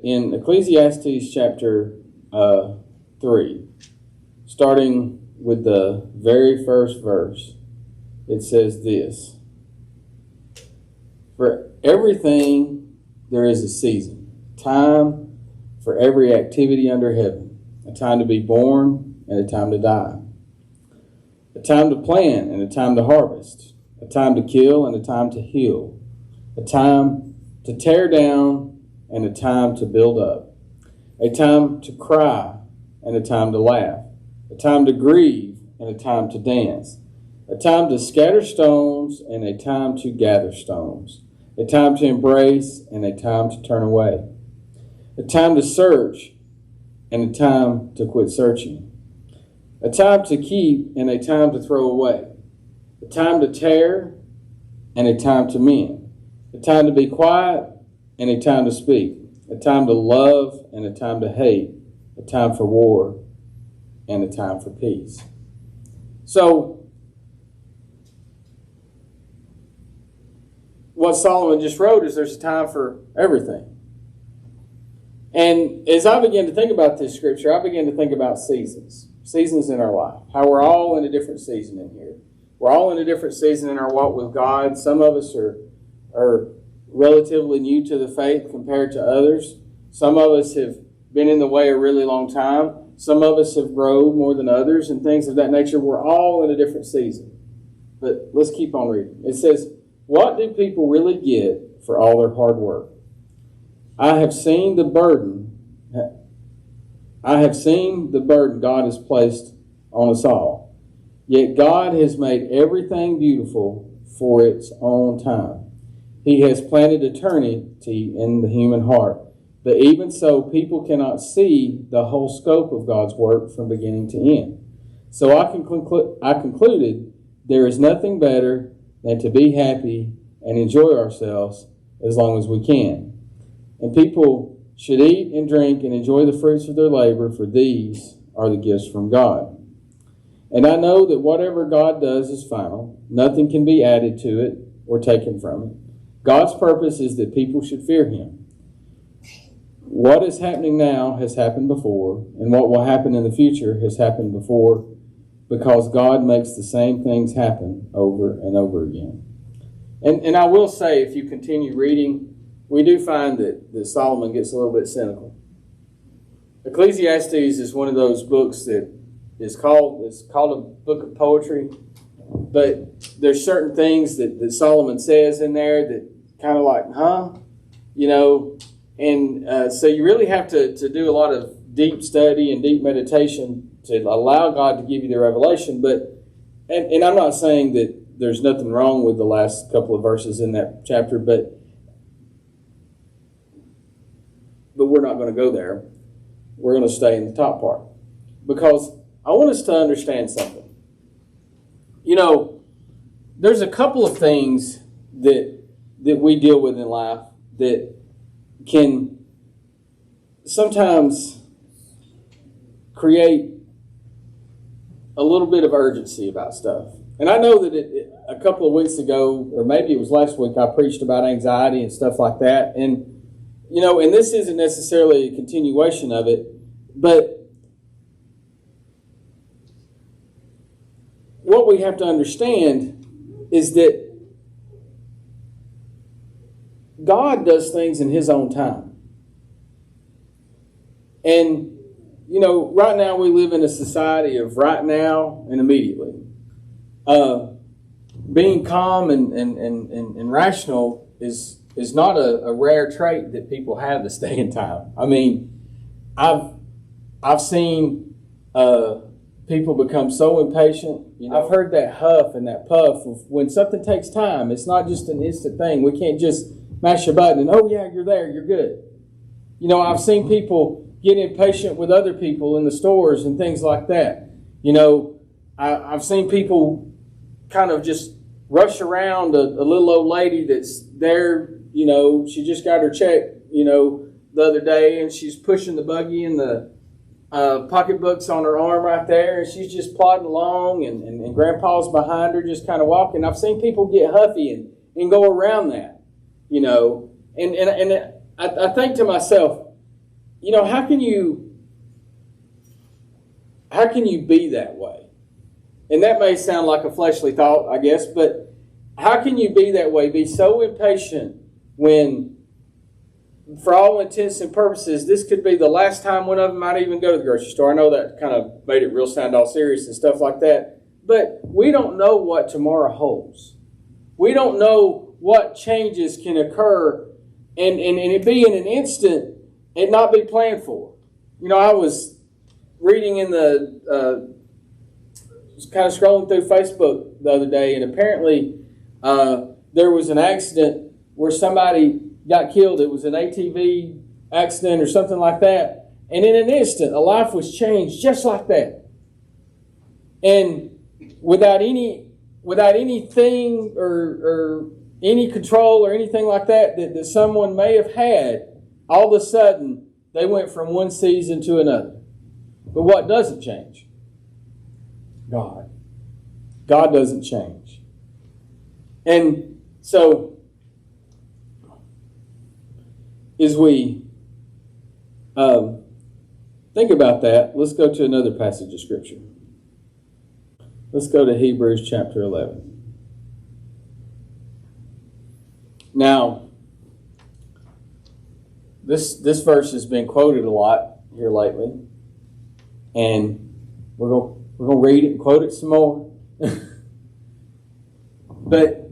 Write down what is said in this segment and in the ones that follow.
In Ecclesiastes chapter 3, starting with the very first verse, it says this: "For everything there is a season, time for every activity under heaven, a time to be born and a time to die, a time to plant and a time to harvest, a time to kill and a time to heal, a time to tear down and a time to build up, a time to cry and a time to laugh, a time to grieve and a time to dance, a time to scatter stones and a time to gather stones, a time to embrace and a time to turn away, a time to search and a time to quit searching, a time to keep and a time to throw away, a time to tear and a time to mend, a time to be quiet and a time to speak, a time to love and a time to hate, a time for war and a time for peace." So, what Solomon just wrote is there's a time for everything. And as I began to think about this scripture, I began to think about seasons in our life, how we're all in a different season in here. We're all in a different season in our walk with God. Some of us are relatively new to the faith compared to others. Some of us have been in the way a really long time. Some of us have grown more than others and things of that nature. We're all in a different season. But let's keep on reading. It says, "What do people really get for all their hard work? I have seen the burden God has placed on us all. Yet God has made everything beautiful for its own time. He has planted eternity in the human heart. But even so, people cannot see the whole scope of God's work from beginning to end. So I concluded there is nothing better than to be happy and enjoy ourselves as long as we can. And people should eat and drink and enjoy the fruits of their labor, for these are the gifts from God. And I know that whatever God does is final. Nothing can be added to it or taken from it. God's purpose is that people should fear Him. What is happening now has happened before, and what will happen in the future has happened before, because God makes the same things happen over and over again." And I will say, if you continue reading, we do find that Solomon gets a little bit cynical. Ecclesiastes is one of those books that is called a book of poetry, but there's certain things that Solomon says in there that kind of like, and so you really have to do a lot of deep study and deep meditation to allow God to give you the revelation. But and I'm not saying that there's nothing wrong with the last couple of verses in that chapter, but we're not going to go there. We're going to stay in the top part, because I want us to understand something. There's a couple of things that we deal with in life that can sometimes create a little bit of urgency about stuff. And I know that a couple of weeks ago, or maybe it was last week, I preached about anxiety and stuff like that. And, and this isn't necessarily a continuation of it, but what we have to understand is that God does things in His own time. And, right now we live in a society of right now and immediately. Being calm and rational is not a rare trait that people have this day and time. I mean, I've seen people become so impatient. I've heard that huff and that puff of when something takes time. It's not just an instant thing. We can't just mash a button and, oh yeah, you're there, you're good. I've seen people get impatient with other people in the stores and things like that. I've seen people kind of just rush around a little old lady that's there. She just got her check, the other day, and she's pushing the buggy and the pocketbooks on her arm right there, and she's just plodding along, and Grandpa's behind her just kind of walking. I've seen people get huffy and go around that, And I think to myself, how can you be that way? And that may sound like a fleshly thought, I guess, but how can you be that way? Be so impatient when, for all intents and purposes, this could be the last time one of them might even go to the grocery store. I know that kind of made it real sound all serious and stuff like that. But we don't know what tomorrow holds. We don't know what changes can occur and it be in an instant and not be planned for. I was reading in kind of scrolling through Facebook the other day, and apparently there was an accident where somebody got killed. It was an ATV accident or something like that. And in an instant, a life was changed just like that. And without anything or any control or anything like that someone may have had, all of a sudden, they went from one season to another. But what doesn't change? God. God doesn't change. And so, as we think about that, let's go to another passage of Scripture. Let's go to Hebrews chapter 11. Now, this verse has been quoted a lot here lately, and we're going to read it and quote it some more. But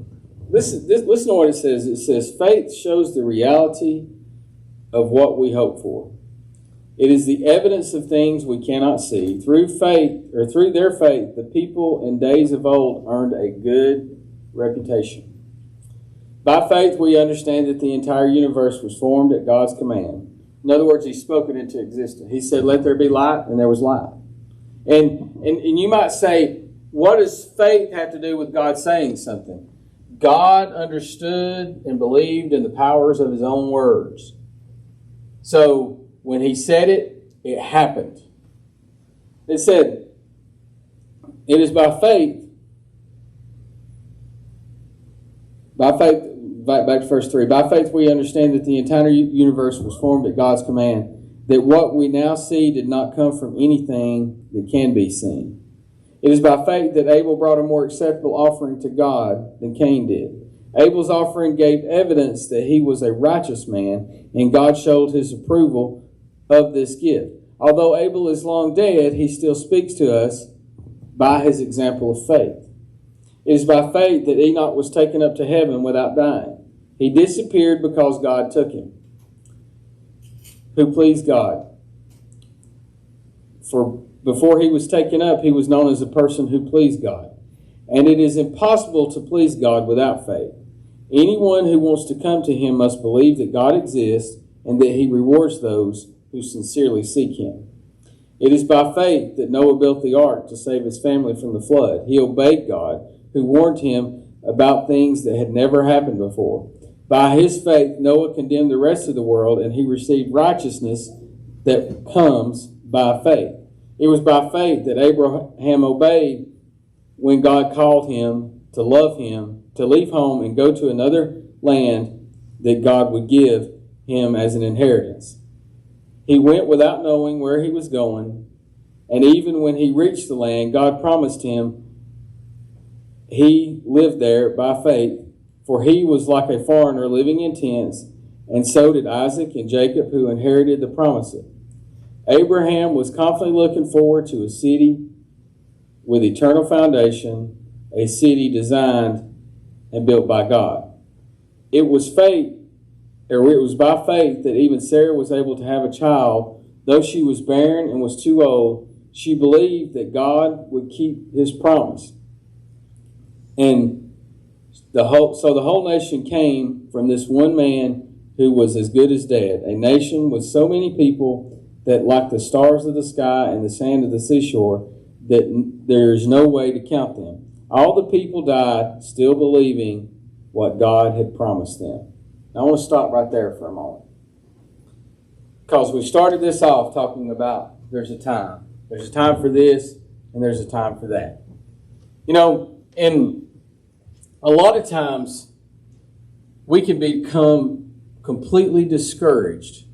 listen to what it says. It says, faith shows the reality of what we hope for. It is the evidence of things we cannot see. Through their faith, the people in days of old earned a good reputation. By faith, we understand that the entire universe was formed at God's command. In other words, He spoke it into existence. He said, "Let there be light," and there was light. And you might say, what does faith have to do with God saying something? God understood and believed in the powers of His own words. So when He said it, it happened. It said, it is by faith, back to verse 3, by faith we understand that the entire universe was formed at God's command, that what we now see did not come from anything that can be seen. It is by faith that Abel brought a more acceptable offering to God than Cain did. Abel's offering gave evidence that he was a righteous man, and God showed His approval of this gift. Although Abel is long dead, he still speaks to us by his example of faith. It is by faith that Enoch was taken up to heaven without dying. He disappeared because God took him. Who pleased God. For before he was taken up, he was known as a person who pleased God. And it is impossible to please God without faith. Anyone who wants to come to Him must believe that God exists and that He rewards those who sincerely seek Him. It is by faith that Noah built the ark to save his family from the flood. He obeyed God, who warned him about things that had never happened before. By his faith, Noah condemned the rest of the world, and he received righteousness that comes by faith. It was by faith that Abraham obeyed when God called him to love Him, to leave home and go to another land that God would give him as an inheritance. He went without knowing where he was going, and even when he reached the land God promised him, he lived there by faith, for he was like a foreigner living in tents, and so did Isaac and Jacob, who inherited the promises. Abraham was confidently looking forward to a city with eternal foundation, a city designed and built by God. It was by faith that even Sarah was able to have a child, though she was barren and was too old. She believed that God would keep His promise. And the whole nation came from this one man who was as good as dead. A nation with so many people that, like the stars of the sky and the sand of the seashore, that there is no way to count them. All the people died still believing what God had promised them. Now, I want to stop right there for a moment, because we started this off talking about there's a time. There's a time for this, and there's a time for that. And a lot of times we can become completely discouraged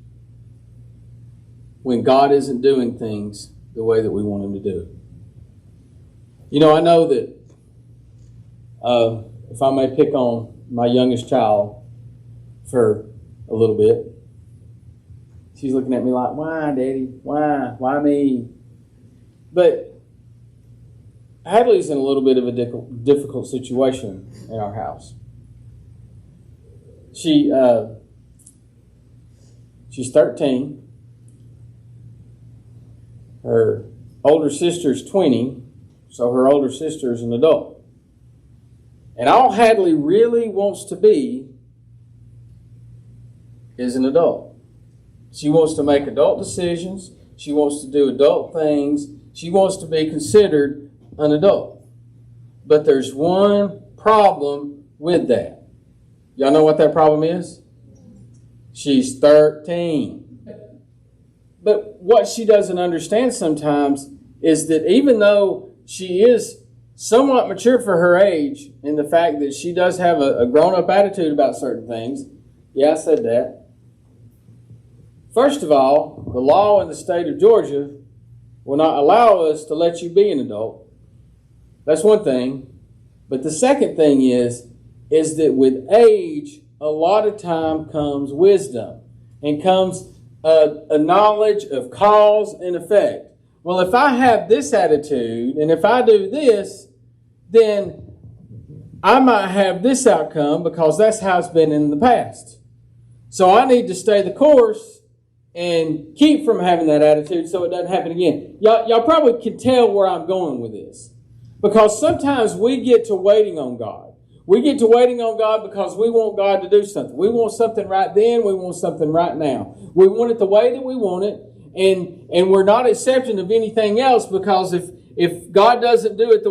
when God isn't doing things the way that we want Him to do it. You know, I know that if I may pick on my youngest child for a little bit, she's looking at me like, why, Daddy? Why? Why me? But Hadley's in a little bit of a difficult situation in our house. She's 13. Her older sister's 20, so her older sister's an adult. And all Hadley really wants to be is an adult. She wants to make adult decisions. She wants to do adult things. She wants to be considered an adult. But there's one problem with that. Y'all know what that problem is? She's 13. But what she doesn't understand sometimes is that even though she is somewhat mature for her age, in the fact that she does have a grown-up attitude about certain things, yeah, I said that. First of all, the law in the state of Georgia will not allow us to let you be an adult. That's one thing. But the second thing is that with age, a lot of time comes wisdom and comes a knowledge of cause and effect. Well, if I have this attitude and if I do this, then I might have this outcome because that's how it's been in the past. So I need to stay the course and keep from having that attitude so it doesn't happen again. Y'all probably can tell where I'm going with this. Because sometimes we get to waiting on God. We get to waiting on God because we want God to do something. We want something right then. We want something right now. We want it the way that we want it. And we're not accepting of anything else because if God doesn't do it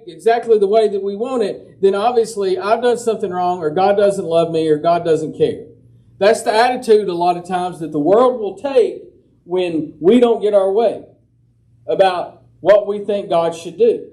exactly the way that we want it, then obviously I've done something wrong, or God doesn't love me, or God doesn't care. That's the attitude a lot of times that the world will take when we don't get our way about what we think God should do.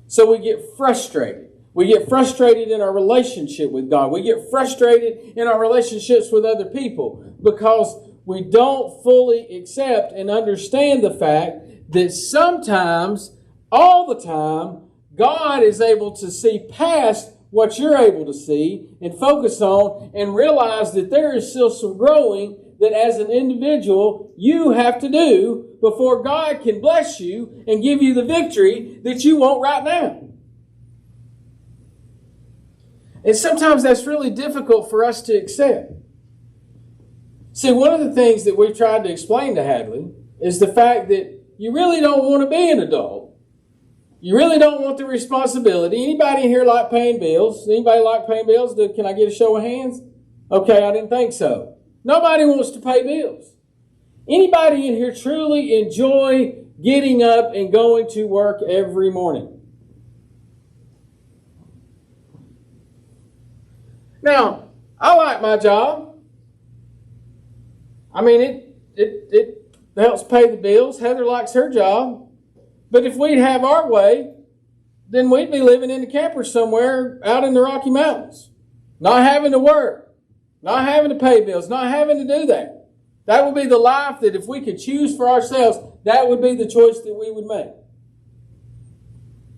So we get frustrated. We get frustrated in our relationship with God. We get frustrated in our relationships with other people because we don't fully accept and understand the fact that sometimes, all the time, God is able to see past what you're able to see and focus on and realize that there is still some growing that as an individual you have to do before God can bless you and give you the victory that you want right now. And sometimes that's really difficult for us to accept. See, one of the things that we've tried to explain to Hadley is the fact that you really don't want to be an adult. You really don't want the responsibility. Anybody in here like paying bills? Anybody like paying bills? Can I get a show of hands? Okay, I didn't think so. Nobody wants to pay bills. Anybody in here truly enjoy getting up and going to work every morning? Now, I like my job. I mean, it helps pay the bills. Heather likes her job. But if we'd have our way, then we'd be living in a camper somewhere out in the Rocky Mountains. Not having to work. Not having to pay bills. Not having to do that. That would be the life that if we could choose for ourselves, that would be the choice that we would make.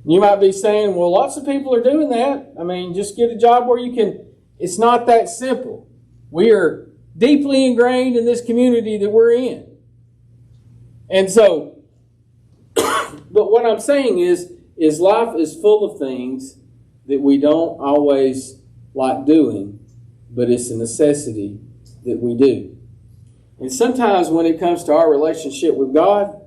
You might be saying, well, lots of people are doing that. I mean, just get a job where you can. It's not that simple. We are deeply ingrained in this community that we're in. And so, but what I'm saying is life is full of things that we don't always like doing, but it's a necessity that we do. And sometimes when it comes to our relationship with God,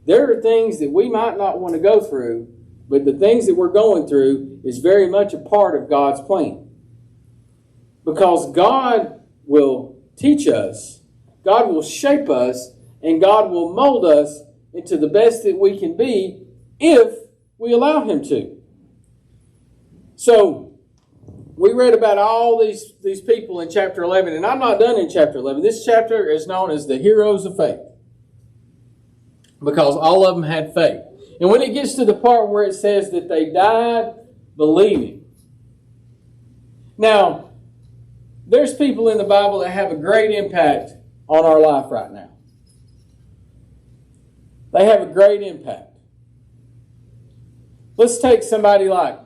there are things that we might not want to go through, but the things that we're going through is very much a part of God's plan. Because God will teach us, God will shape us, and God will mold us into the best that we can be if we allow Him to. So, we read about all these people in chapter 11, and I'm not done in chapter 11. This chapter is known as the heroes of faith, because all of them had faith. And when it gets to the part where it says that they died believing. Now, there's people in the Bible that have a great impact on our life right now. They have a great impact. Let's take somebody like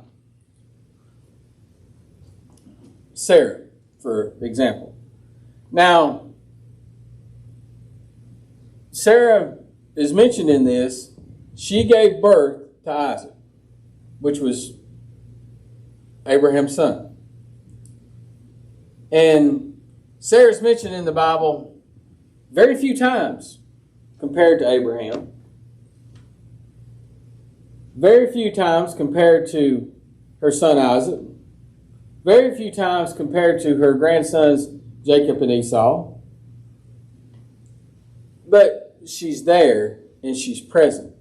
Sarah, for example. Now, Sarah is mentioned in this. She gave birth to Isaac, which was Abraham's son. And Sarah's mentioned in the Bible very few times compared to Abraham. Very few times compared to her son Isaac. Very few times compared to her grandsons Jacob and Esau. But she's there and she's present.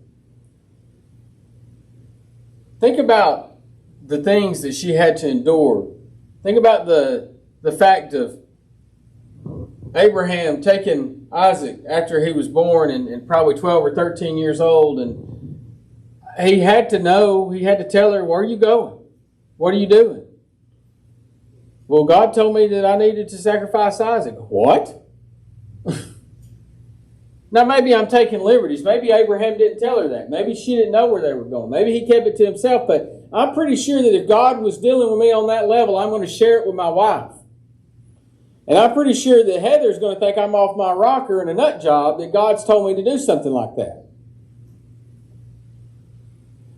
Think about the things that she had to endure. Think about the fact of Abraham taking Isaac after he was born and probably 12 or 13 years old, and he had to know, he had to tell her, where are you going? What are you doing? Well, God told me that I needed to sacrifice Isaac. What? Now, maybe I'm taking liberties. Maybe Abraham didn't tell her that. Maybe she didn't know where they were going. Maybe he kept it to himself. But I'm pretty sure that if God was dealing with me on that level, I'm going to share it with my wife. And I'm pretty sure that Heather's going to think I'm off my rocker in a nut job that God's told me to do something like that.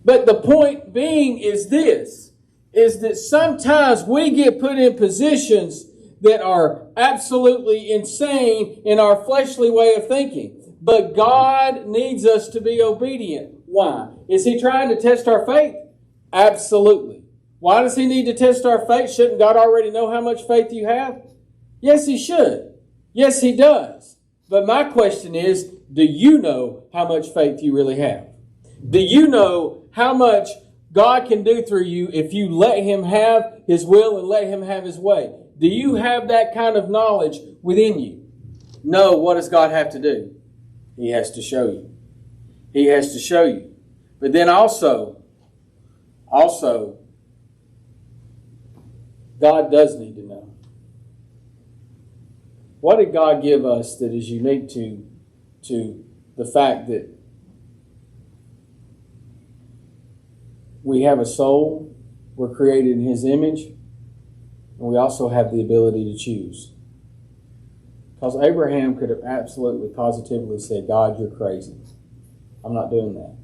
But the point being is this, is that sometimes we get put in positions that are absolutely insane in our fleshly way of thinking. But God needs us to be obedient. Why? Is He trying to test our faith? Absolutely. Why does He need to test our faith? Shouldn't God already know how much faith you have? Yes, He should. Yes, He does. But my question is, do you know how much faith you really have? Do you know how much God can do through you if you let Him have His will and let Him have His way? Do you have that kind of knowledge within you? No, what does God have to do? He has to show you. He has to show you. But then also, God does need to know. What did God give us that is unique to the fact that we have a soul, we're created in His image, and we also have the ability to choose? Because Abraham could have absolutely, positively said, God, you're crazy. I'm not doing that.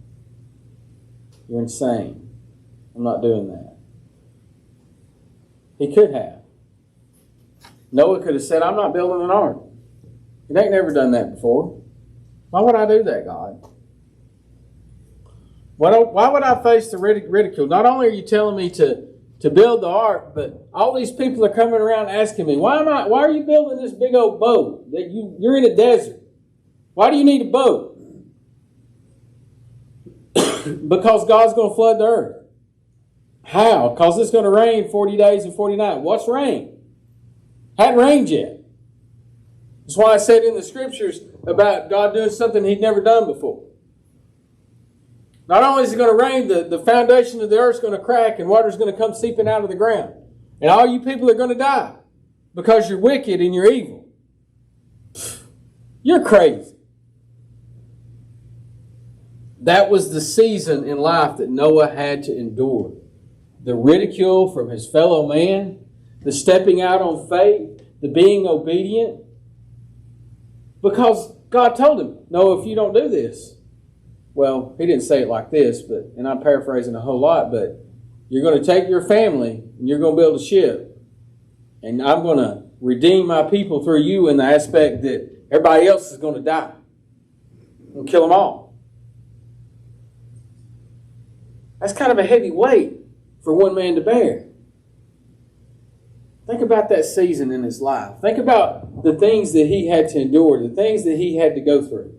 You're insane. I'm not doing that. He could have. Noah could have said, I'm not building an ark. It ain't never done that before. Why would I do that, God? Why would I face the ridicule? Not only are you telling me to build the ark, but all these people are coming around asking me, why are you building this big old boat? That you're in a desert. Why do you need a boat? Because God's going to flood the earth. How? Because it's going to rain 40 days and 40 nights. What's rain? Hadn't rained yet. That's why I said in the scriptures about God doing something He'd never done before. Not only is it going to rain, the foundation of the earth is going to crack and water is going to come seeping out of the ground. And all you people are going to die because you're wicked and you're evil. You're crazy. That was the season in life that Noah had to endure. The ridicule from his fellow man, the stepping out on faith, the being obedient. Because God told him, no, if you don't do this. Well, He didn't say it like this, and I'm paraphrasing a whole lot, but you're going to take your family and you're going to build a ship. And I'm going to redeem my people through you in the aspect that everybody else is going to die. I'm going to kill them all. That's kind of a heavy weight for one man to bear. Think about that season in his life. Think about the things that he had to endure, the things that he had to go through.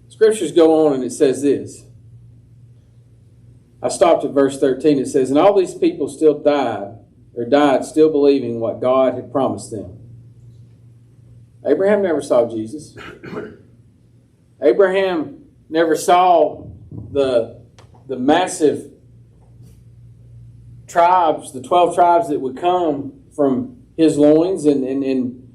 Scriptures go on and it says this. I stopped at verse 13. It says, and all these people still died still believing what God had promised them. Abraham never saw Jesus. Abraham never saw the massive tribes, the 12 tribes that would come from his loins and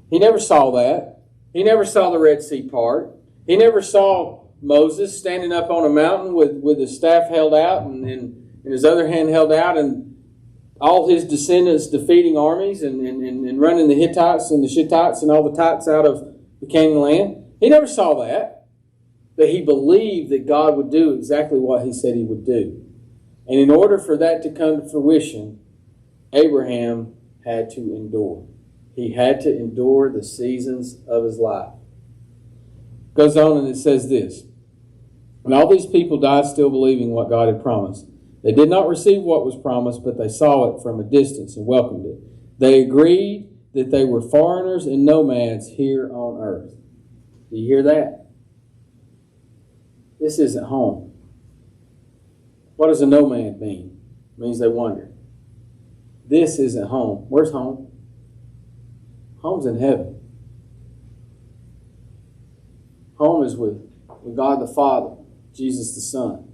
He never saw that. He never saw the Red Sea part. He never saw Moses standing up on a mountain with his staff held out and his other hand held out, and all his descendants defeating armies and running the Hittites and the Shittites and all the Tites out of the Canaan land. He never saw that. But he believed that God would do exactly what he said he would do. And in order for that to come to fruition, Abraham had to endure. He had to endure the seasons of his life. Goes on and it says this. And all these people died still believing what God had promised. They did not receive what was promised, but they saw it from a distance and welcomed it. They agreed that they were foreigners and nomads here on earth. Do you hear that? This isn't home. What does a nomad mean? It means they wander. This isn't home. Where's home? Home's in heaven. Home is with God the Father, Jesus the Son,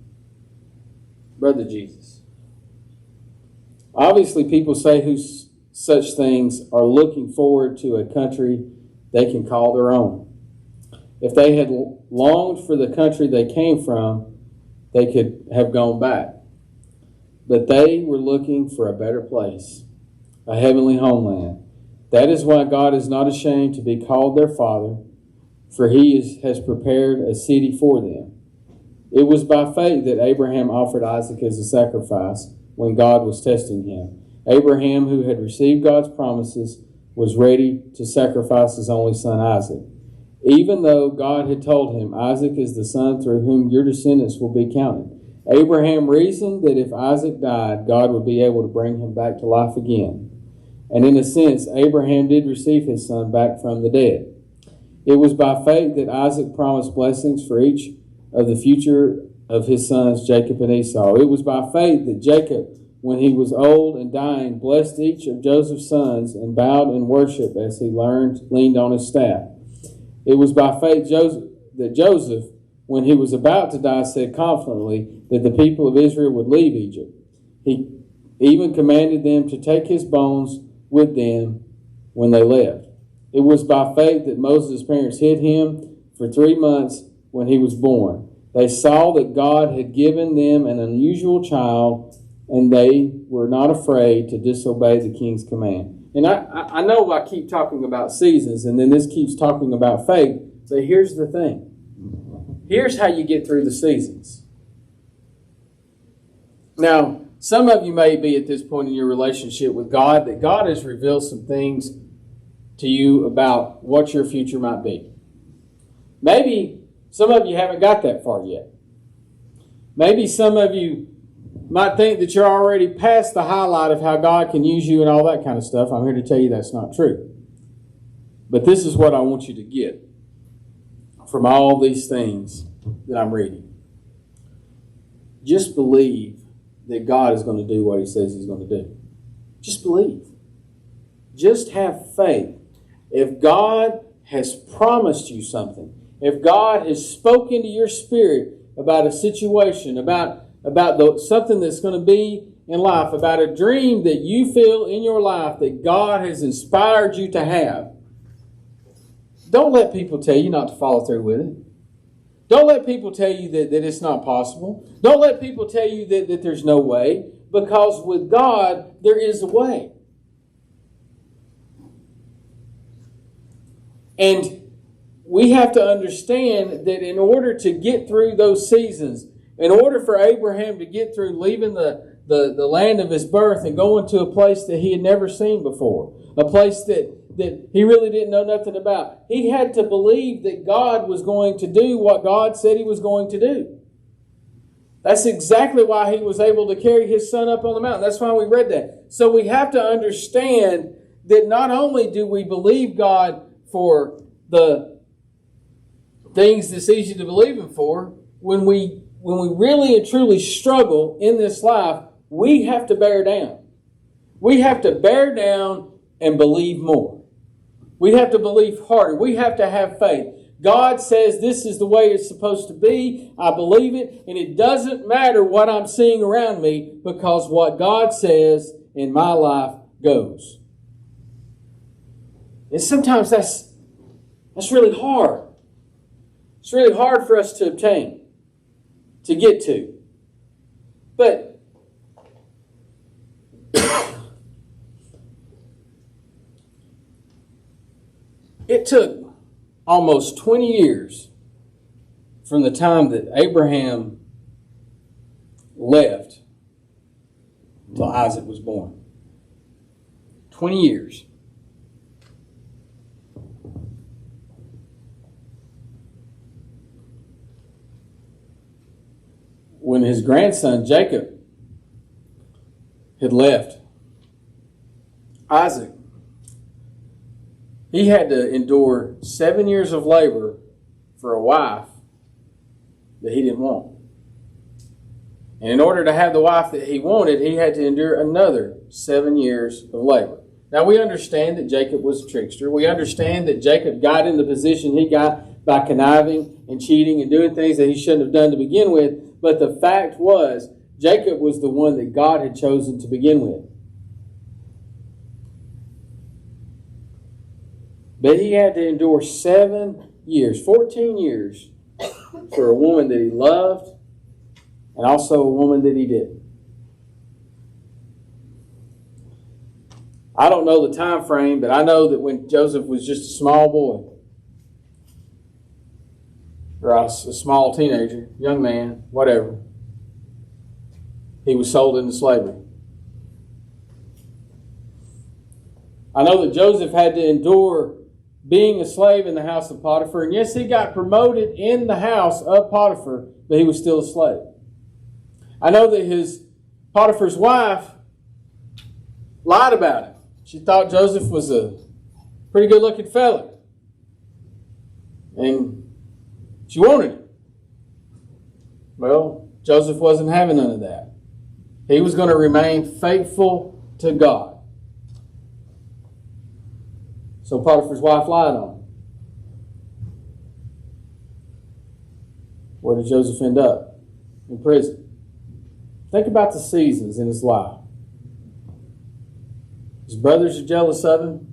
Brother Jesus. Obviously, people say who such things are looking forward to a country they can call their own. If they had longed for the country they came from, they could have gone back. But they were looking for a better place, a heavenly homeland. That is why God is not ashamed to be called their Father, for He has prepared a city for them. It was by faith that Abraham offered Isaac as a sacrifice when God was testing him. Abraham, who had received God's promises, was ready to sacrifice his only son Isaac. Even though God had told him, Isaac is the son through whom your descendants will be counted. Abraham reasoned that if Isaac died, God would be able to bring him back to life again. And in a sense, Abraham did receive his son back from the dead. It was by faith that Isaac promised blessings for each of the future of his sons, Jacob and Esau. It was by faith that Jacob, when he was old and dying, blessed each of Joseph's sons and bowed in worship as he leaned on his staff. It was by faith that Joseph, when he was about to die, said confidently that the people of Israel would leave Egypt. He even commanded them to take his bones with them when they left. It was by faith that Moses' parents hid him for 3 months when he was born. They saw that God had given them an unusual child, and they were not afraid to disobey the king's command. And I know I keep talking about seasons, and then this keeps talking about faith, but here's the thing. Here's how you get through the seasons. Now, some of you may be at this point in your relationship with God that God has revealed some things to you about what your future might be. Maybe some of you haven't got that far yet. Maybe some of you might think that you're already past the highlight of how God can use you and all that kind of stuff. I'm here to tell you that's not true. But this is what I want you to get from all these things that I'm reading. Just believe that God is going to do what He says He's going to do. Just believe. Just have faith. If God has promised you something, if God has spoken to your spirit about a situation, about something that's going to be in life, about a dream that you feel in your life that God has inspired you to have, don't let people tell you not to follow through with it. Don't let people tell you that it's not possible. Don't let people tell you that there's no way, because with God, there is a way. And we have to understand that in order to get through those seasons, in order for Abraham to get through leaving the land of his birth and going to a place that he had never seen before, a place that he really didn't know nothing about, he had to believe that God was going to do what God said He was going to do. That's exactly why he was able to carry his son up on the mountain. That's why we read that. So we have to understand that not only do we believe God for the things that's easy to believe Him for, when we really and truly struggle in this life, we have to bear down. We have to bear down and believe more. We have to believe harder. We have to have faith. God says this is the way it's supposed to be. I believe it. And it doesn't matter what I'm seeing around me, because what God says in my life goes. And sometimes that's really hard. It's really hard for us to obtain, to get to. But it took almost 20 years from the time that Abraham left until Isaac was born. 20 years. When his grandson Jacob had left Isaac, he had to endure 7 years of labor for a wife that he didn't want. And in order to have the wife that he wanted, he had to endure another 7 years of labor. Now, we understand that Jacob was a trickster. We understand that Jacob got in the position he got by conniving and cheating and doing things that he shouldn't have done to begin with. But the fact was, Jacob was the one that God had chosen to begin with. But he had to endure 7 years, 14 years, for a woman that he loved and also a woman that he didn't. I don't know the time frame, but I know that when Joseph was just a small boy, or a small teenager, young man, whatever, he was sold into slavery. I know that Joseph had to endure being a slave in the house of Potiphar. And yes, he got promoted in the house of Potiphar, but he was still a slave. I know that Potiphar's wife lied about him. She thought Joseph was a pretty good-looking fella. And she wanted him. Well, Joseph wasn't having none of that. He was going to remain faithful to God. So Potiphar's wife lied on him. Where did Joseph end up? In prison. Think about the seasons in his life. His brothers are jealous of him.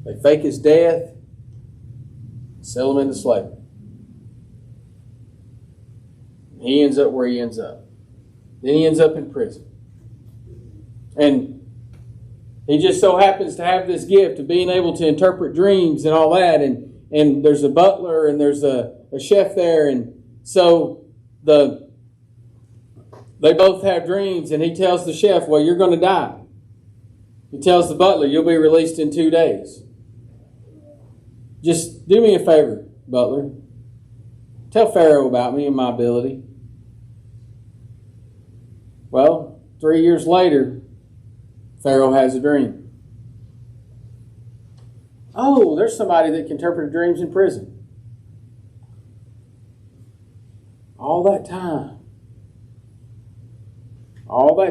They fake his death. Sell him into slavery. He ends up where he ends up. Then he ends up in prison. And he just so happens to have this gift of being able to interpret dreams and all that. And there's a butler and there's a chef there. And so they both have dreams. And he tells the chef, well, you're going to die. He tells the butler, you'll be released in 2 days. Just do me a favor, butler. Tell Pharaoh about me and my ability. Well, 3 years later, Pharaoh has a dream. Oh, there's somebody that can interpret dreams in prison. All that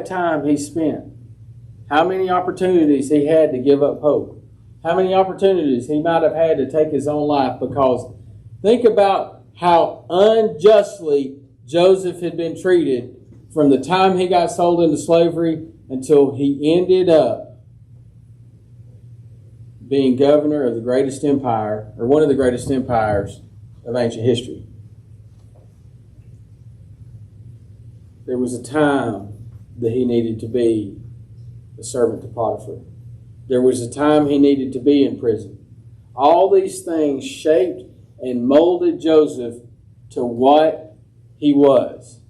time he spent. How many opportunities he had to give up hope. How many opportunities he might have had to take his own life, because think about how unjustly Joseph had been treated from the time he got sold into slavery until he ended up being governor of the greatest empire, or one of the greatest empires of ancient history. There was a time that he needed to be a servant to Potiphar. There was a time he needed to be in prison. All these things shaped and molded Joseph to what he was.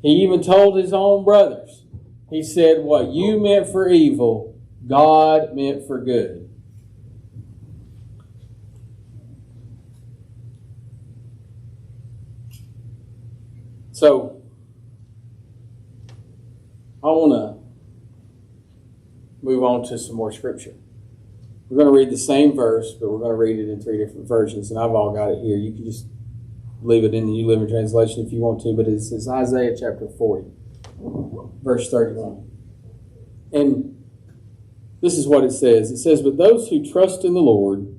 He even told his own brothers, he said, what you meant for evil, God meant for good. So, I want to move on to some more scripture. We're going to read the same verse, but we're going to read it in 3 different versions, and I've all got it here. You can just leave it in the New Living Translation if you want to, but it says Isaiah chapter 40, verse 31. And this is what it says. It says, but those who trust in the Lord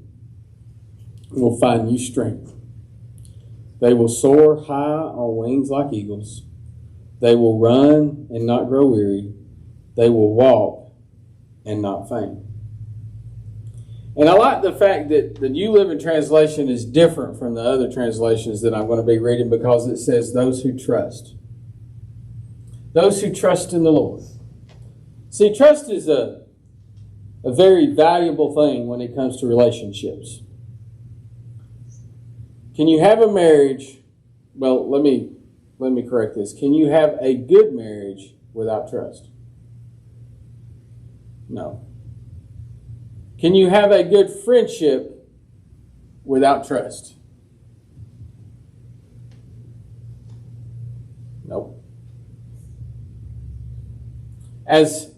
will find new strength. They will soar high on wings like eagles. They will run and not grow weary. They will walk and not faint. And I like the fact that the New Living Translation is different from the other translations that I'm going to be reading, because it says those who trust. Those who trust in the Lord. See, trust is a very valuable thing when it comes to relationships. Can you have a marriage? Well, let me correct this. Can you have a good marriage without trust? No. Can you have a good friendship without trust? Nope. As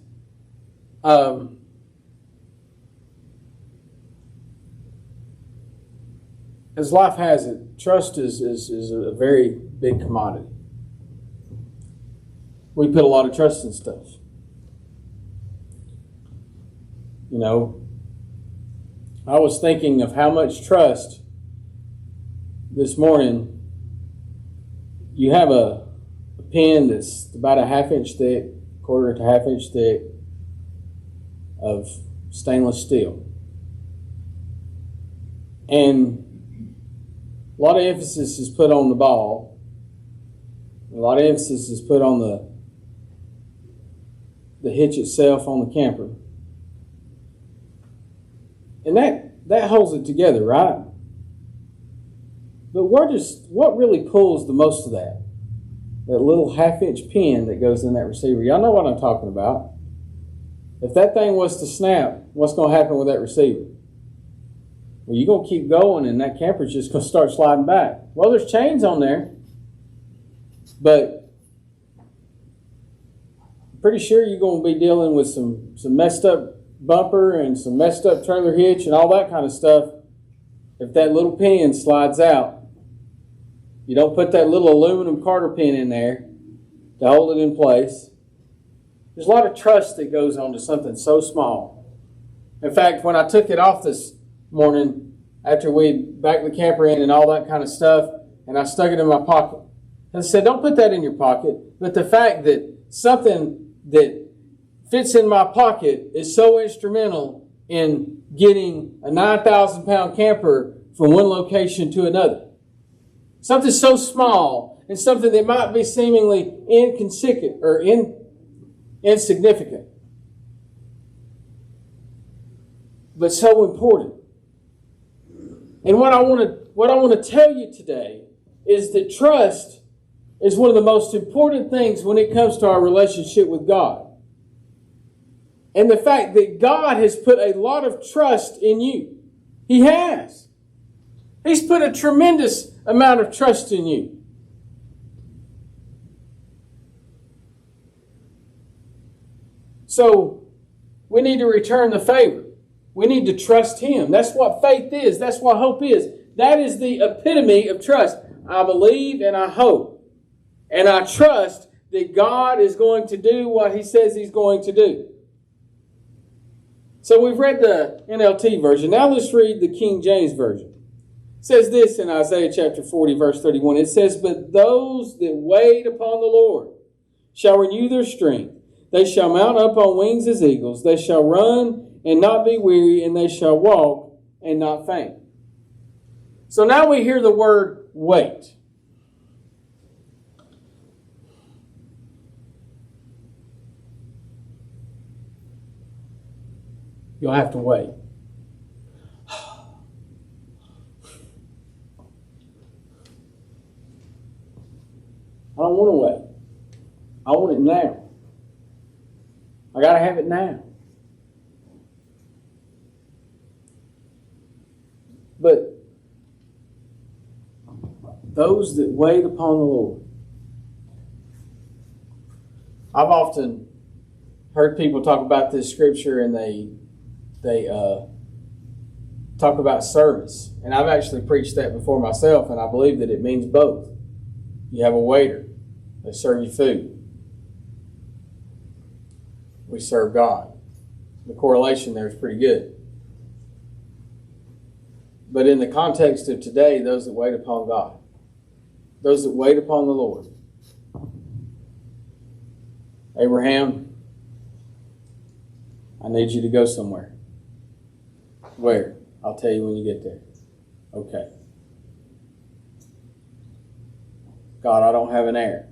life has it, trust is a very big commodity. We put a lot of trust in stuff. You know, I was thinking of how much trust this morning. You have a pen that's about a 1/2 inch thick, 1/4 to 1/2 inch thick, of stainless steel. And a lot of emphasis is put on the ball. A lot of emphasis is put on the hitch itself on the camper. And that holds it together, right? But what really pulls the most of that? That little 1/2 inch pin that goes in that receiver. Y'all know what I'm talking about. If that thing was to snap, what's going to happen with that receiver? Well, you're going to keep going and that camper's just going to start sliding back. Well, there's chains on there, but I'm pretty sure you're going to be dealing with some messed up bumper and some messed up trailer hitch and all that kind of stuff. If that little pin slides out, you don't put that little aluminum Carter pin in there to hold it in place. There's a lot of trust that goes on to something so small. In fact, when I took it off this morning, after we backed the camper in and all that kind of stuff, and I stuck it in my pocket, I said, don't put that in your pocket. But the fact that something that fits in my pocket is so instrumental in getting a 9,000-pound camper from one location to another. Something so small and something that might be seemingly insignificant or insignificant, but so important. And what I want to tell you today is that trust is one of the most important things when it comes to our relationship with God. And the fact that God has put a lot of trust in you. He has. He's put a tremendous amount of trust in you. So we need to return the favor. We need to trust Him. That's what faith is. That's what hope is. That is the epitome of trust. I believe and I hope. And I trust that God is going to do what He says He's going to do. So we've read the NLT version. Now let's read the King James Version. It says this in Isaiah chapter 40, verse 31. It says, but those that wait upon the Lord shall renew their strength. They shall mount up on wings as eagles. They shall run and not be weary, and they shall walk and not faint. So now we hear the word wait. You'll have to wait. I don't want to wait. I want it now. I got to have it now. But those that wait upon the Lord. I've often heard people talk about this scripture and they talk about service. And I've actually preached that before myself, and I believe that it means both. You have a waiter. They serve you food. We serve God. The correlation there is pretty good. But in the context of today, those that wait upon God, those that wait upon the Lord. Abraham, I need you to go somewhere. Where? I'll tell you when you get there. Okay. God, I don't have an heir.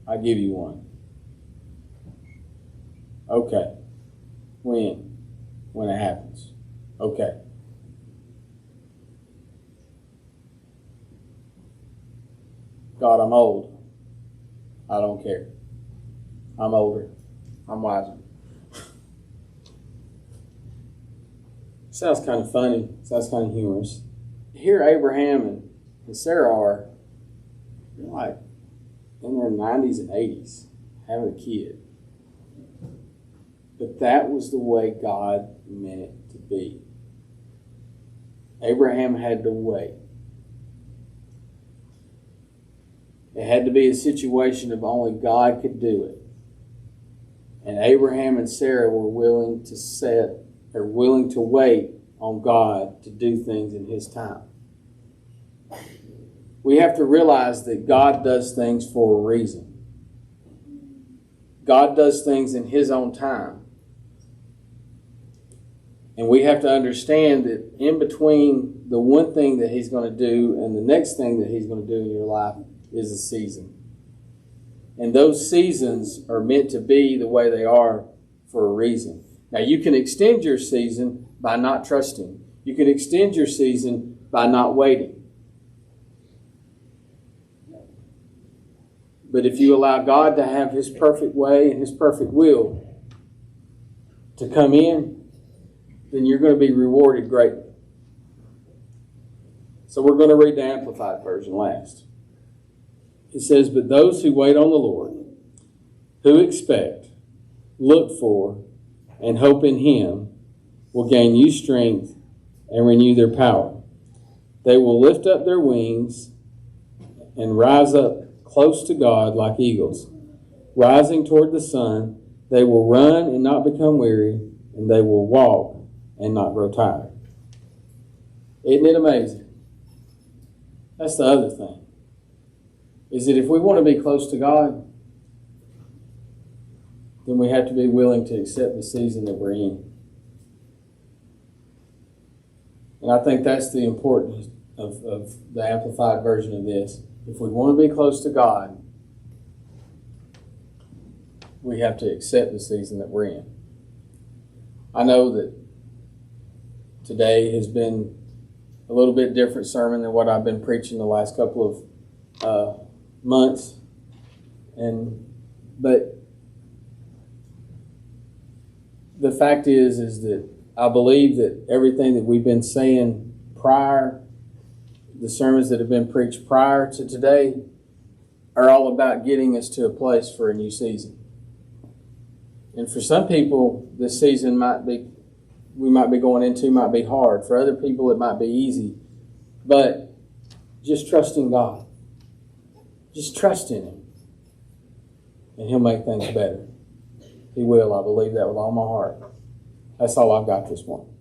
I give you one. Okay. When? When it happens. Okay. God, I'm old. I don't care. I'm older. I'm wiser. Sounds kind of funny. Sounds kind of humorous. Here Abraham and Sarah are like in their 90s and 80s having a kid. But that was the way God meant it to be. Abraham had to wait. It had to be a situation of only God could do it. And Abraham and Sarah were willing to wait on God to do things in His time. We have to realize that God does things for a reason. God does things in His own time. And we have to understand that in between the one thing that He's going to do and the next thing that He's going to do in your life is a season. And those seasons are meant to be the way they are for a reason. Now, you can extend your season by not trusting. You can extend your season by not waiting. But if you allow God to have His perfect way and His perfect will to come in, then you're going to be rewarded greatly. So we're going to read the Amplified Version last. It says, "But those who wait on the Lord, who expect, look for, and hope in Him, will gain new strength and renew their power. They will lift up their wings and rise up close to God like eagles. Rising toward the sun, they will run and not become weary, and they will walk and not grow tired." Isn't it amazing? That's the other thing. Is that if we want to be close to God, then we have to be willing to accept the season that we're in. And I think that's the importance of the Amplified Version of this. If we want to be close to God, we have to accept the season that we're in. I know that today has been a little bit different sermon than what I've been preaching the last couple of months. But the fact is that I believe that everything that we've been saying prior, the sermons that have been preached prior to today, are all about getting us to a place for a new season. And for some people, this season we might be going into might be hard. For other people, it might be easy. But just trust in God. Just trust in Him. And He'll make things better. He will. I believe that with all my heart. That's all I've got this morning.